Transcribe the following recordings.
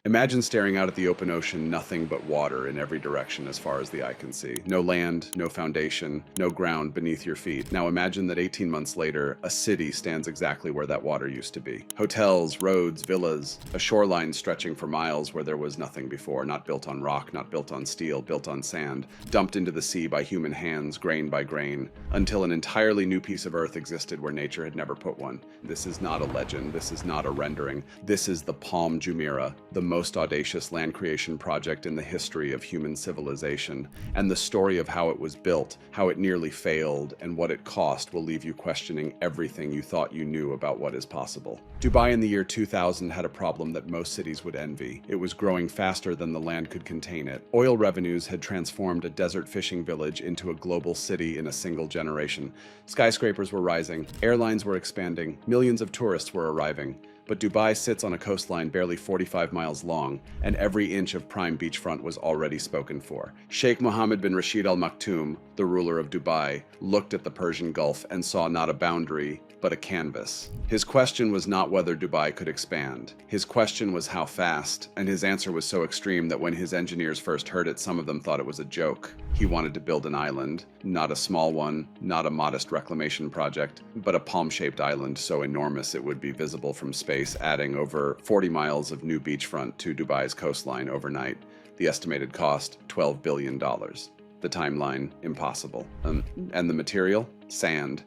Imagine staring out at the open ocean, nothing but water in every direction as far as the eye can see. No land, no foundation, no ground beneath your feet. Now imagine that 18 months later, a city stands exactly where that water used to be. Hotels, roads, villas, a shoreline stretching for miles where there was nothing before, not built on rock, not built on steel, built on sand, dumped into the sea by human hands, grain by grain, until an entirely new piece of earth existed where nature had never put one. This is not a legend, this is not a rendering. This is the Palm Jumeirah, the most audacious land creation project in the history of human civilization, and the story of how it was built, how it nearly failed, and what it cost will leave you questioning everything you thought you knew about what is possible. Dubai in the year 2000 had a problem that most cities would envy. It was growing faster than the land could contain it. Oil revenues had transformed a desert fishing village into a global city in a single generation. Skyscrapers were rising, airlines were expanding, millions of tourists were arriving. But Dubai sits on a coastline barely 45 miles long, and every inch of prime beachfront was already spoken for. Sheikh Mohammed bin Rashid Al Maktoum, the ruler of Dubai, looked at the Persian Gulf and saw not a boundary, but a canvas. His question was not whether Dubai could expand. His question was how fast, and his answer was so extreme that when his engineers first heard it, some of them thought it was a joke. He wanted to build an island, not a small one, not a modest reclamation project, but a palm-shaped island so enormous it would be visible from space, adding over 40 miles of new beachfront to Dubai's coastline overnight. The estimated cost, $12 billion. The timeline, impossible. And the material? Sand.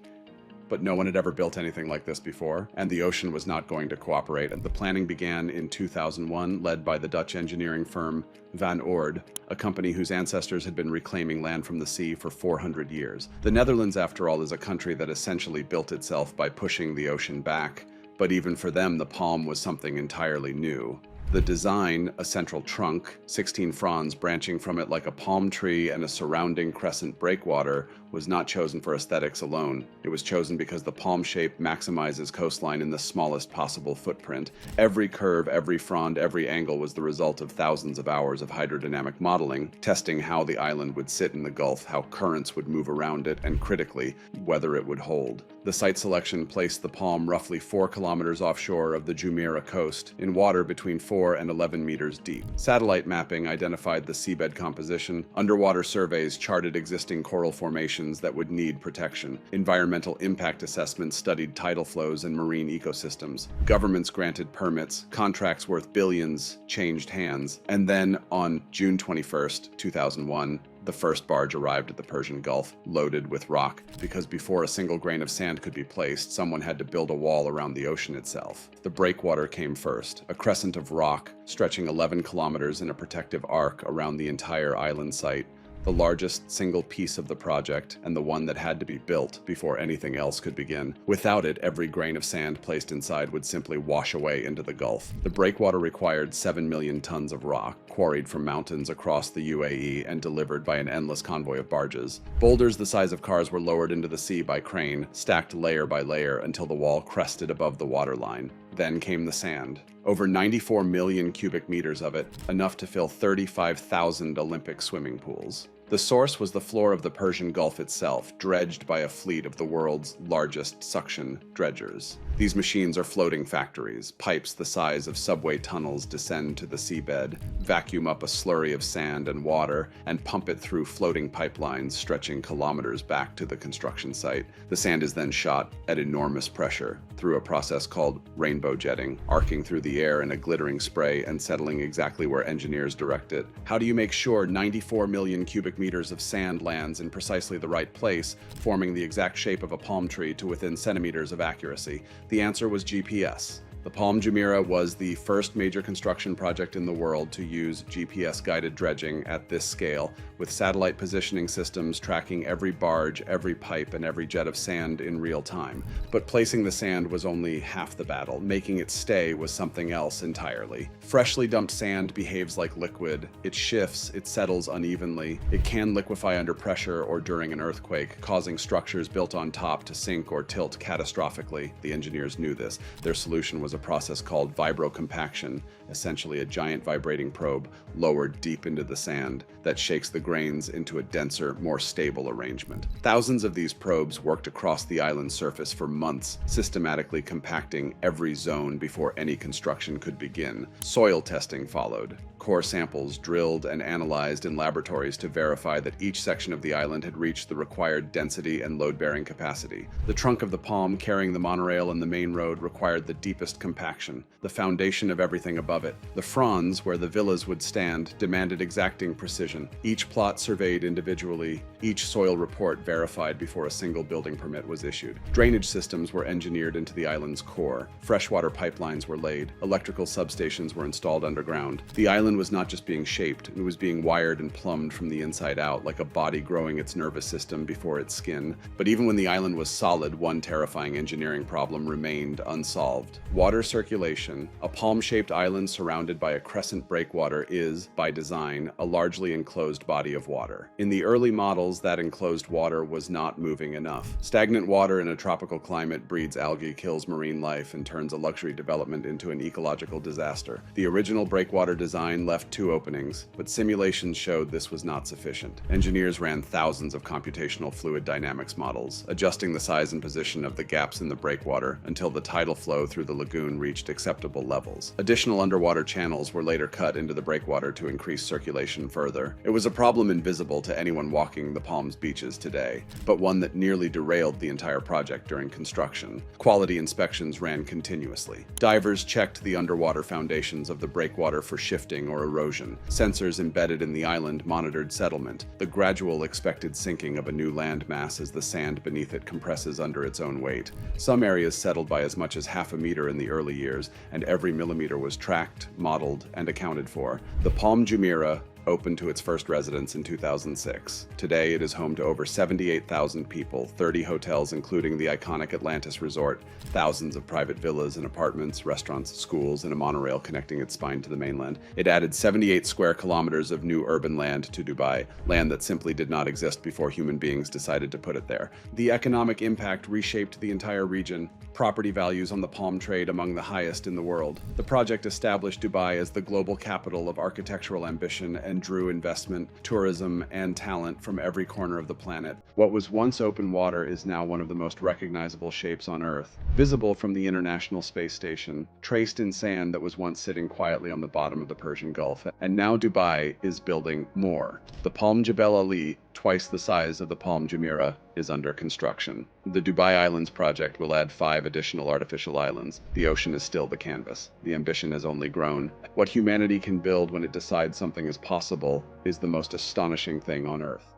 But no one had ever built anything like this before, and the ocean was not going to cooperate. The planning began in 2001, led by the Dutch engineering firm Van Oord, a company whose ancestors had been reclaiming land from the sea for 400 years. The Netherlands, after all, is a country that essentially built itself by pushing the ocean back, but even for them, the palm was something entirely new. The design, a central trunk, 16 fronds branching from it like a palm tree and a surrounding crescent breakwater, was not chosen for aesthetics alone. It was chosen because the palm shape maximizes coastline in the smallest possible footprint. Every curve, every frond, every angle was the result of thousands of hours of hydrodynamic modeling, testing how the island would sit in the Gulf, how currents would move around it, and critically, whether it would hold. The site selection placed the palm roughly 4 kilometers offshore of the Jumeirah coast, in water between 4 and 11 meters deep. Satellite mapping identified the seabed composition. Underwater surveys charted existing coral formations that would need protection. Environmental impact assessments studied tidal flows and marine ecosystems. Governments granted permits. Contracts worth billions changed hands. And then on June 21st, 2001, the first barge arrived at the Persian Gulf, loaded with rock, because before a single grain of sand could be placed, someone had to build a wall around the ocean itself. The breakwater came first, a crescent of rock stretching 11 kilometers in a protective arc around the entire island site. The largest single piece of the project, and the one that had to be built before anything else could begin. Without it, every grain of sand placed inside would simply wash away into the Gulf. The breakwater required 7 million tons of rock, quarried from mountains across the UAE and delivered by an endless convoy of barges. Boulders the size of cars were lowered into the sea by crane, stacked layer by layer until the wall crested above the waterline. Then came the sand. Over 94 million cubic meters of it, enough to fill 35,000 Olympic swimming pools. The source was the floor of the Persian Gulf itself, dredged by a fleet of the world's largest suction dredgers. These machines are floating factories. Pipes the size of subway tunnels descend to the seabed, vacuum up a slurry of sand and water, and pump it through floating pipelines stretching kilometers back to the construction site. The sand is then shot at enormous pressure through a process called rainbow jetting, arcing through the air in a glittering spray and settling exactly where engineers direct it. How do you make sure 94 million cubic meters of sand lands in precisely the right place, forming the exact shape of a palm tree to within centimeters of accuracy? The answer was GPS. The Palm Jumeirah was the first major construction project in the world to use GPS-guided dredging at this scale, with satellite positioning systems tracking every barge, every pipe, and every jet of sand in real time. But placing the sand was only half the battle. Making it stay was something else entirely. Freshly dumped sand behaves like liquid. It shifts, it settles unevenly. It can liquefy under pressure or during an earthquake, causing structures built on top to sink or tilt catastrophically. The engineers knew this. Their solution was a process called vibrocompaction, essentially a giant vibrating probe lowered deep into the sand that shakes the grains into a denser, more stable arrangement. Thousands of these probes worked across the island's surface for months, systematically compacting every zone before any construction could begin. Soil testing followed. Core samples drilled and analyzed in laboratories to verify that each section of the island had reached the required density and load-bearing capacity. The trunk of the palm carrying the monorail and the main road required the deepest compaction, the foundation of everything above it. The fronds, where the villas would stand, demanded exacting precision. Each plot surveyed individually, each soil report verified before a single building permit was issued. Drainage systems were engineered into the island's core. Freshwater pipelines were laid. Electrical substations were installed underground. The island was not just being shaped, it was being wired and plumbed from the inside out, like a body growing its nervous system before its skin. But even when the island was solid, one terrifying engineering problem remained unsolved. Water circulation. A palm-shaped island surrounded by a crescent breakwater is, by design, a largely enclosed body of water. In the early models, that enclosed water was not moving enough. Stagnant water in a tropical climate breeds algae, kills marine life, and turns a luxury development into an ecological disaster. The original breakwater design left 2 openings, but simulations showed this was not sufficient. Engineers ran thousands of computational fluid dynamics models, adjusting the size and position of the gaps in the breakwater until the tidal flow through the lagoon reached acceptable levels. Additional underwater channels were later cut into the breakwater to increase circulation further. It was a problem invisible to anyone walking the Palms beaches today, but one that nearly derailed the entire project during construction. Quality inspections ran continuously. Divers checked the underwater foundations of the breakwater for shifting or erosion. Sensors embedded in the island monitored settlement, the gradual expected sinking of a new land mass as the sand beneath it compresses under its own weight. Some areas settled by as much as half a meter in the early years, and every millimeter was tracked, modeled, and accounted for. The Palm Jumeirah opened to its first residents in 2006. Today, it is home to over 78,000 people, 30 hotels including the iconic Atlantis Resort, thousands of private villas and apartments, restaurants, schools, and a monorail connecting its spine to the mainland. It added 78 square kilometers of new urban land to Dubai, land that simply did not exist before human beings decided to put it there. The economic impact reshaped the entire region, property values on the palm trade among the highest in the world. The project established Dubai as the global capital of architectural ambition and drew investment, tourism, and talent from every corner of the planet. What was once open water is now one of the most recognizable shapes on Earth. Visible from the International Space Station, traced in sand that was once sitting quietly on the bottom of the Persian Gulf. And now Dubai is building more. The Palm Jebel Ali, twice the size of the Palm Jumeirah, is under construction. The Dubai Islands project will add 5 additional artificial islands. The ocean is still the canvas. The ambition has only grown. What humanity can build when it decides something is possible is the most astonishing thing on Earth.